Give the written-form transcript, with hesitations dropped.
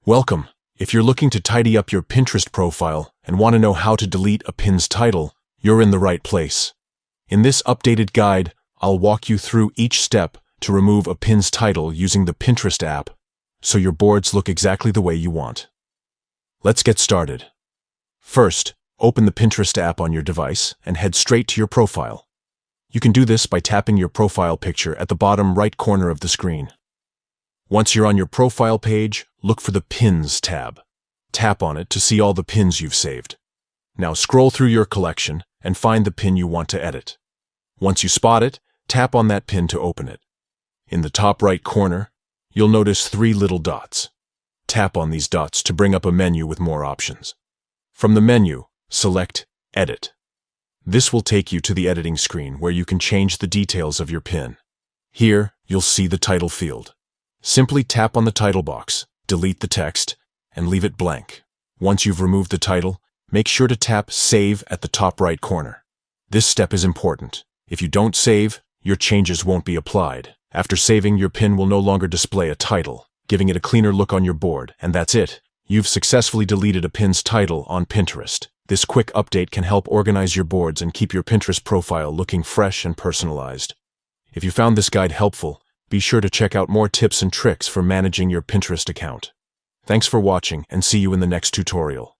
Welcome. If you're looking to tidy up your Pinterest profile and want to know how to delete a pin's title, you're in the right place. In this updated guide, I'll walk you through each step to remove a pin's title using the Pinterest app, so your boards look exactly the way you want. Let's get started. First, open the Pinterest app on your device and head straight to your profile. You can do this by tapping your profile picture at the bottom right corner of the screen. Once you're on your profile page, look for the Pins tab. Tap on it to see all the pins you've saved. Now scroll through your collection and find the pin you want to edit. Once you spot it, tap on that pin to open it. In the top right corner, you'll notice 3 little dots. Tap on these dots to bring up a menu with more options. From the menu, select Edit. This will take you to the editing screen where you can change the details of your pin. Here, you'll see the title field. Simply tap on the title box, delete the text, and leave it blank. Once you've removed the title, make sure to tap Save at the top right corner. This step is important. If you don't save, your changes won't be applied. After saving, your pin will no longer display a title, giving it a cleaner look on your board, and that's it. You've successfully deleted a pin's title on Pinterest. This quick update can help organize your boards and keep your Pinterest profile looking fresh and personalized. If you found this guide helpful, be sure to check out more tips and tricks for managing your Pinterest account. Thanks for watching, and see you in the next tutorial.